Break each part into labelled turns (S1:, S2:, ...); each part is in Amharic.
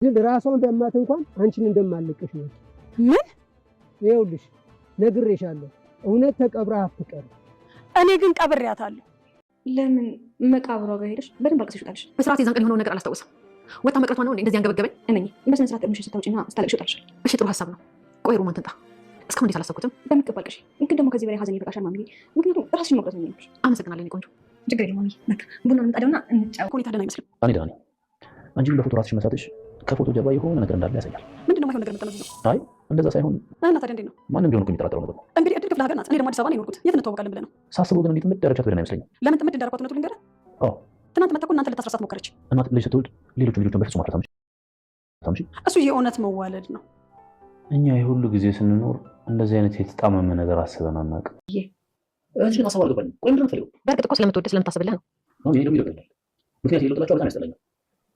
S1: ግን ራሷን ቢያማት እንኳን አንቺን እንደማልቀሽ ነው።
S2: ምን?
S1: ይኸውልሽ ነግሬሻለሁ፣ እውነት ተቀብራ አትቀር።
S2: እኔ ግን ቀብሬያታለሁ።
S3: ለምን መቃብሯ ጋር ሄደሽ በደንብ አልቅሰሽ ወጣልሽ?
S4: በስርዓት የዛን ቀን የሆነውን ነገር አላስታውስም። ወጣ መቅረቷ ነው እንደዚህ አንገበገበኝ።
S3: እመኚ፣ በስነ ስርዓት እርምሽን ስታውጪና ስታለቅሽ ወጣልሻል።
S4: እሺ ጥሩ ሀሳብ ነው። ቆይ ሮማን ትምጣ። እስካሁን እንዴት አላሰብኩትም?
S3: በሚገባ አልቅሽ። ግን ደግሞ ከዚህ በላይ ሀዘን ይበቃሻል ማሚዬ፣ ምክንያቱም ራስሽን መቁረጥ ነው የሚሆንሽ።
S4: አመሰግናለሁ ቆንጆ።
S3: ችግር የለም ማሚዬ። በቃ ቡና እንጣደውና እንጫወት።
S4: ሁኔታ ደህና አይመስልም።
S5: እኔ ደህና ነኝ። አንቺ ግን በፎቶ ራስሽ መሳትሽ ከፎቶ ጀርባ የሆነ ነገር እንዳለ ያሳያል።
S2: ምንድነው የማይሆን ነገር የምትጠመዝዘው?
S5: አይ እንደዛ ሳይሆን
S2: እና ታዲያ እንዴት ነው?
S5: ማንም ቢሆን እኮ የሚጠራጠረው ነገር ነው።
S2: እንግዲህ እድል ክፍለ ሀገር ናት። እኔ ደግሞ አዲስ አበባ ነው የኖርኩት። የት እንተዋወቃለን ብለህ ነው?
S5: ሳስበው ግን እንዴት መደረቻት ብለን አይመስለኝም።
S2: ለምን ጥምድ እንዳደረኳት እውነቱን ልንገርህ?
S5: አዎ
S2: ትናንት መጣ እኮ እናንተ ልታስረሳት ሞከረች።
S5: እናት ልጅ ስትወልድ ሌሎቹ ልጆቿን በፍጹም አትረሳም።
S2: እሱ የእውነት መዋለድ ነው።
S5: እኛ የሁሉ ጊዜ ስንኖር እንደዚህ አይነት የተጣመመ ነገር አስበን አናውቅም።
S6: እሺ ማሳብ አልገባኝም። ቆይ ምንድን ነው የምትፈልገው?
S4: በእርግጥ እኮ ስለምትወድ ስለምታስብልህ ነው።
S5: አሁን ይሄ ደግሞ ይደብራል። ምክንያት የለው ጥላቻው በጣም ያስጠላኛል።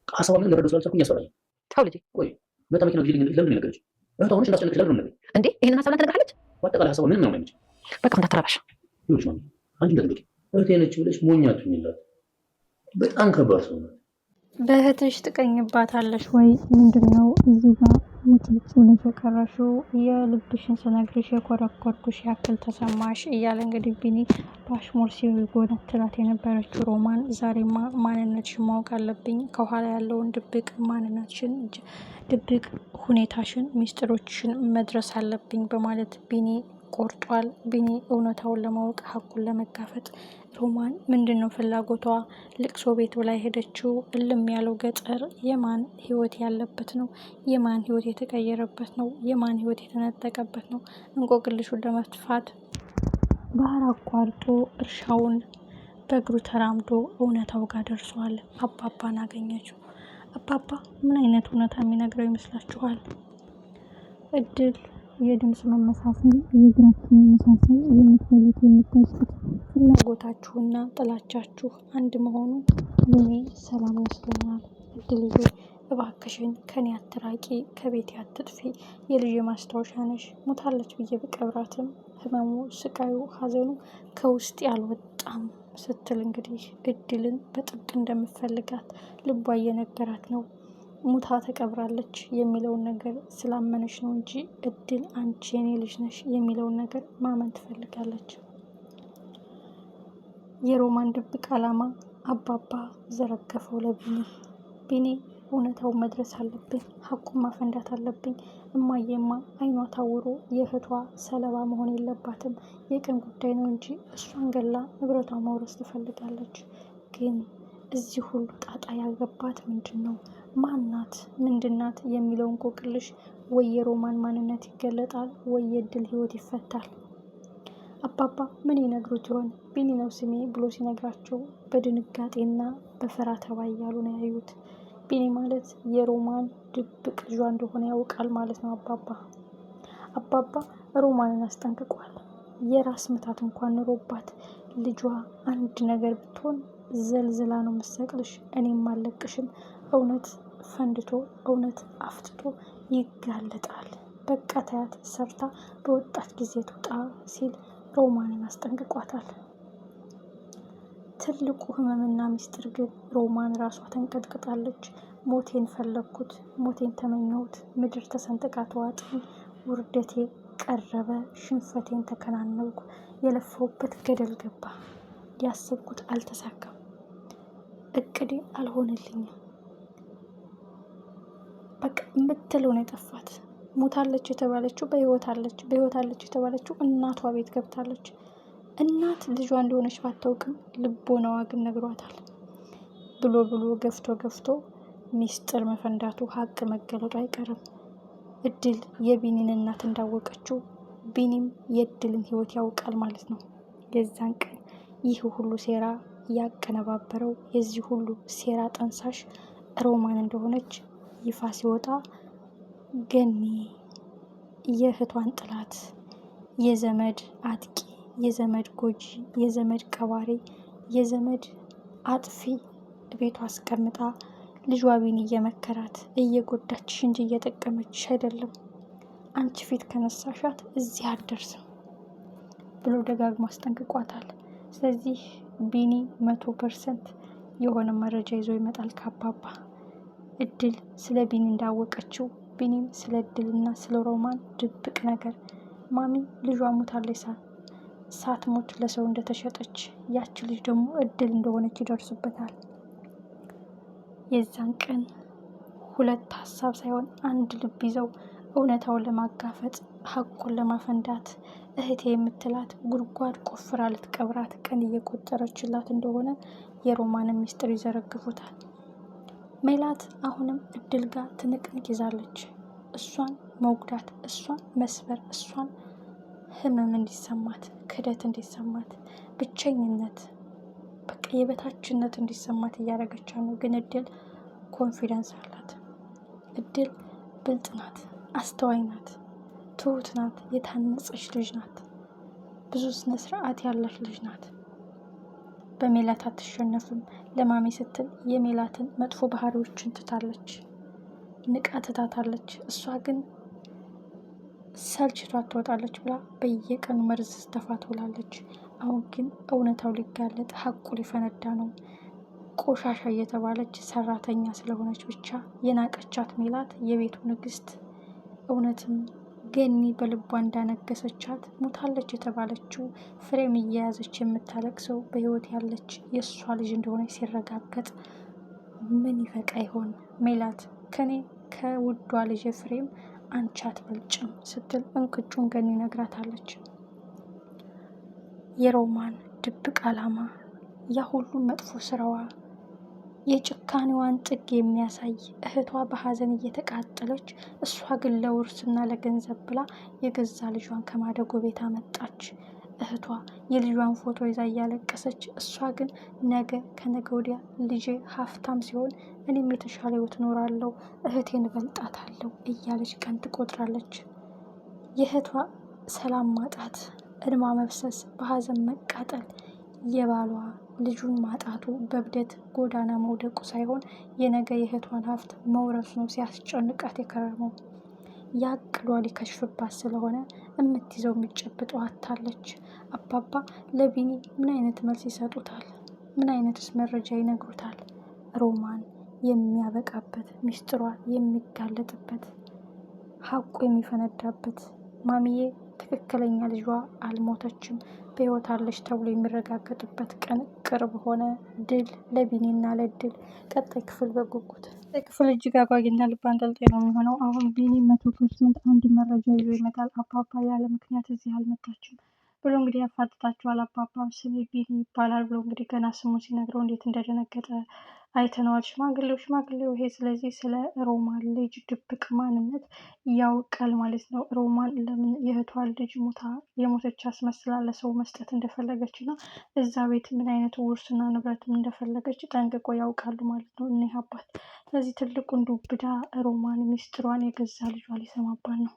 S5: ሀሳቧ ምን ልረዳው ስላልቻልኩኝ ያስፈራኛል።
S4: ተው ልጄ።
S5: ቆይ መታ መኪና ግዢልኝ ለምን ነው የነገረች? እህቷ ሆነሽ እንዳስጨነቅሽ ለምን ነው የምነግርሽ?
S4: እንዴ ይሄንን ሀሳብ ላንተ ነግረሃለች?
S5: በአጠቃላይ ሀሳቧ ምንም ነው የማይመች።
S4: በቃ እንዳትረባሽ።
S5: ይኸውልሽ ማሚ፣ አንቺ እንዳትበቂ። እህቴ ነች ብለሽ ሞኝ አትሁኝላት። በጣም ከባድ ሰው ናት።
S7: በእህትሽ ትቀኝባታለሽ ወይ? ምንድነው እዚህ ጋር ሙጭጭ ብለሽ የቀረሽው? የልብሽን ስነግርሽ የኮረኮርኩሽ ያክል ተሰማሽ እያለ እንግዲህ ቢኒ በአሽሙር ሲጎነትላት የነበረችው ሮማን ዛሬማ ማንነትሽን ማወቅ አለብኝ፣ ከኋላ ያለውን ድብቅ ማንነትሽን፣ ድብቅ ሁኔታሽን፣ ሚስጥሮችሽን መድረስ አለብኝ በማለት ቢኒ ቆርጧል። ቢኒ እውነታውን ለማወቅ ሀቁን ለመጋፈጥ ሮማን ምንድን ነው ፍላጎቷ? ልቅሶ ቤት ብላ ሄደችው። እልም ያለው ገጠር የማን ህይወት ያለበት ነው? የማን ህይወት የተቀየረበት ነው? የማን ህይወት የተነጠቀበት ነው? እንቆቅልሹን ለመፍታት ባህር አቋርጦ እርሻውን በእግሩ ተራምዶ እውነታው ጋር ደርሷል። አባባን አገኘችው። አባባ ምን አይነት እውነታ የሚነግረው ይመስላችኋል? እድል የድምፅ መመሳሰል፣ የእግራችሁ መመሳሰል፣ የምትበሉት የምታስቡት ፍላጎታችሁና ጥላቻችሁ አንድ መሆኑ ለኔ ሰላም መስሎኛል። እድልዬ እባክሽን ከኔ አትራቂ፣ ከቤቴ አትጥፊ፣ የልጅ ማስታወሻ ነሽ። ሞታለች ብዬ ብቀብራትም ህመሙ፣ ስቃዩ፣ ሀዘኑ ከውስጥ ያልወጣም ስትል እንግዲህ እድልን በጥብቅ እንደምፈልጋት ልቧ እየነገራት ነው። ሙታ ተቀብራለች የሚለውን ነገር ስላመነች ነው እንጂ እድል አንቺ የኔ ልጅ ነሽ የሚለውን ነገር ማመን ትፈልጋለች። የሮማን ድብቅ ዓላማ አባባ ዘረገፈው ለቢኒ። ቢኒ እውነታው መድረስ አለብኝ፣ ሀቁን ማፈንዳት አለብኝ። እማዬማ አይኗ ታውሮ የእህቷ ሰለባ መሆን የለባትም። የቀን ጉዳይ ነው እንጂ እሷን ገላ ንብረቷ መውረስ ትፈልጋለች። ግን እዚህ ሁሉ ጣጣ ያገባት ምንድን ነው? ማናት? ምንድናት? የሚለውን እንቆቅልሽ ወይ የሮማን ማንነት ይገለጣል ወይ የእድል ህይወት ይፈታል። አባባ ምን ይነግሩት ይሆን? ቢኒ ነው ስሜ ብሎ ሲነግራቸው በድንጋጤና በፈራ ተባ እያሉ ነው ያዩት። ቢኒ ማለት የሮማን ድብቅ ልጇ እንደሆነ ያውቃል ማለት ነው። አባባ ሮማንን አስጠንቅቋል። የራስ ምታት እንኳን ኑሮባት ልጇ አንድ ነገር ብትሆን ዘልዝላ ነው መሰቅልሽ፣ እኔም አለቅሽም። እውነት ፈንድቶ እውነት አፍትቶ ይጋለጣል። በቃ ታያት ሰርታ በወጣት ጊዜ ትውጣ ሲል ሮማንን አስጠንቅቋታል። ትልቁ ህመምና ሚስጥር ግን ሮማን ራሷ ተንቀጥቅጣለች። ሞቴን ፈለግኩት፣ ሞቴን ተመኘሁት፣ ምድር ተሰንጥቃ ተዋጥኝ፣ ውርደቴ ቀረበ፣ ሽንፈቴን ተከናነብኩ፣ የለፈውበት ገደል ገባ፣ ያሰብኩት አልተሳካም፣ እቅዴ አልሆነልኝም። በቃ የምትለው ነው የጠፋት። ሞታለች የተባለችው በህይወት አለች የተባለችው እናቷ ቤት ገብታለች። እናት ልጇ እንደሆነች ባታውቅም ልቦናዋ ግን ነግሯታል። ብሎ ገፍቶ ሚስጥር መፈንዳቱ ሀቅ መገለጡ አይቀርም። እድል የቢኒን እናት እንዳወቀችው ቢኒም የእድልን ህይወት ያውቃል ማለት ነው። የዛን ቀን ይህ ሁሉ ሴራ ያቀነባበረው የዚህ ሁሉ ሴራ ጠንሳሽ ሮማን እንደሆነች ይፋ ሲወጣ ገኒ የእህቷን ጥላት፣ የዘመድ አጥቂ፣ የዘመድ ጎጂ፣ የዘመድ ቀባሪ፣ የዘመድ አጥፊ ቤቷ አስቀምጣ ልጇ ቢኒ እየመከራት እየጎዳችሽ እንጂ እየጠቀመችሽ አይደለም፣ አንቺ ፊት ከነሳሻት እዚህ አትደርስም ብሎ ደጋግሞ አስጠንቅቋታል። ስለዚህ ቢኒ 100% የሆነ መረጃ ይዞ ይመጣል ከአባባ። እድል ስለ ቢኒ እንዳወቀችው ቢኒም ስለ እድልና ስለ ሮማን ድብቅ ነገር ማሚ ልጇ ሞታለች ሳትሞት ለሰው እንደተሸጠች ያች ልጅ ደግሞ እድል እንደሆነች ይደርሱበታል። የዛን ቀን ሁለት ሀሳብ ሳይሆን አንድ ልብ ይዘው እውነታውን ለማጋፈጥ ሀቁን ለማፈንዳት እህቴ የምትላት ጉድጓድ ቆፍራ ልትቀብራት ቀን እየቆጠረችላት እንደሆነ የሮማንን ሚስጥር ይዘረግፉታል። ሜላት አሁንም እድል ጋር ትንቅንቅ ይዛለች። እሷን መጉዳት፣ እሷን መስበር፣ እሷን ህመም እንዲሰማት፣ ክህደት እንዲሰማት፣ ብቸኝነት፣ በቃ የበታችነት እንዲሰማት እያደረገች ነው። ግን እድል ኮንፊደንስ አላት። እድል ብልጥ ናት፣ አስተዋይ ናት፣ ትሁት ናት፣ የታነጸች ልጅ ናት፣ ብዙ ስነ ስርዓት ያላት ልጅ ናት። በሜላት አትሸነፍም። ለማሚ ስትል የሜላትን መጥፎ ባህሪዎችን ትታለች፣ ንቃ ትታታለች። እሷ ግን ሰልችቷት ትወጣለች ብላ በየቀኑ መርዝ ስተፋ ትውላለች። አሁን ግን እውነታው ሊጋለጥ ሀቁ ሊፈነዳ ነው። ቆሻሻ እየተባለች ሰራተኛ ስለሆነች ብቻ የናቀቻት ሜላት የቤቱ ንግስት እውነትም ገኒ በልቧ እንዳነገሰቻት ሞታለች የተባለችው ፍሬም እየያዘች የምታለቅሰው በህይወት ያለች የእሷ ልጅ እንደሆነ ሲረጋገጥ ምን ይፈቃ ይሆን? ሜላት ከኔ ከውዷ ልጅ ፍሬም አንቺ አትበልጭም ስትል እንቅጩን ገኒ ነግራታለች። የሮማን ድብቅ ዓላማ፣ ያ ሁሉም መጥፎ ስራዋ፣ የጭካኔዋን ጥግ የሚያሳይ እህቷ በሀዘን እየተቃጠለች እሷ ግን ለውርስና ለገንዘብ ብላ የገዛ ልጇን ከማደጎ ቤት አመጣች። እህቷ የልጇን ፎቶ ይዛ እያለቀሰች እሷ ግን ነገ ከነገ ወዲያ ልጄ ሀብታም ሲሆን እኔም የተሻለ ህይወት እኖራለሁ፣ እህቴን እበልጣታለሁ እያለች ቀን ትቆጥራለች። የእህቷ ሰላም ማጣት፣ እድማ መብሰስ፣ በሀዘን መቃጠል የባሏ ልጁን ማጣቱ በብደት ጎዳና መውደቁ ሳይሆን የነገ የእህቷን ሀብት መውረሱ ነው ሲያስጨንቃት የከረመው። ያቅዷ ሊከሽፍባት ስለሆነ የምትይዘው የሚጨብጠው አታለች። አባባ ለቢኒ ምን አይነት መልስ ይሰጡታል? ምን አይነትስ መረጃ ይነግሩታል? ሮማን የሚያበቃበት፣ ሚስጥሯ የሚጋለጥበት፣ ሀቁ የሚፈነዳበት፣ ማሚዬ ትክክለኛ ልጇ አልሞተችም በህይወት አለች ተብሎ የሚረጋገጥበት ቀን ቅርብ ሆነ። ድል ለቢኒና ለድል። ቀጣይ ክፍል በጉጉት ክፍል እጅግ አጓጊና ልብ አንጠልጣይ ነው የሚሆነው። አሁን ቢኒ 100% አንድ መረጃ ይዞ ይመጣል። አባባ ያለ ምክንያት እዚህ አልመጣችም ብሎ እንግዲህ ያፋጥጣቸዋል። አባባ ስሜ ቢኒ ይባላል ብሎ እንግዲህ ገና ስሙ ሲነግረው እንዴት እንደደነገጠ አይተነዋል። ሽማግሌው ይሄ ስለዚህ ስለ ሮማን ልጅ ድብቅ ማንነት ያውቃል ማለት ነው። ሮማን ለምን የእህቷን ልጅ የሞተች አስመስላ ለሰው መስጠት እንደፈለገች እና እዛ ቤት ምን አይነት ውርስና ንብረትም እንደፈለገች ጠንቅቆ ያውቃሉ ማለት ነው እኒህ አባት። ስለዚህ ትልቁን ዱብዳ ሮማን ሚስጥሯን የገዛ ልጇ ሊሰማባት ነው።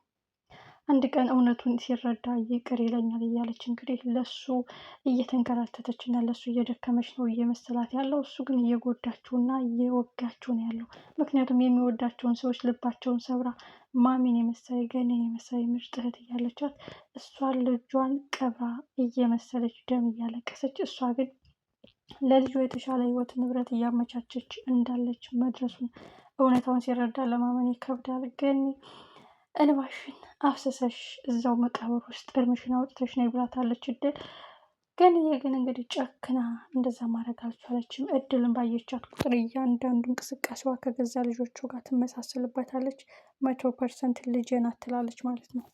S7: አንድ ቀን እውነቱን ሲረዳ ይቅር ይለኛል እያለች እንግዲህ ለሱ እየተንከራተተች እና ለሱ እየደከመች ነው እየመሰላት ያለው። እሱ ግን እየጎዳችውና እየወጋችው ነው ያለው። ምክንያቱም የሚወዳቸውን ሰዎች ልባቸውን ሰብራ ማሚን የመሰለ ገኒን የመሰለ ምርጥ እህት እያለቻት እሷ ልጇን ቀብራ እየመሰለች ደም እያለቀሰች እሷ ግን ለልጇ የተሻለ ህይወት ንብረት እያመቻቸች እንዳለች መድረሱን እውነታውን ሲረዳ ለማመን ይከብዳል። ገኒ እንባሽን አፍስሰሽ እዛው መቃብር ውስጥ እርምሽን አውጥተሽ ነው ብላታለች እድል። ገኒዬ ግን እንግዲህ ጨክና እንደዛ ማድረግ አልቻለችም። እድልን ባየቻት ቁጥር እያንዳንዱ እንቅስቃሴዋ ከገዛ ልጆቿ ጋር ትመሳሰልበታለች። 100% ልጄ ናት ትላለች ማለት ነው።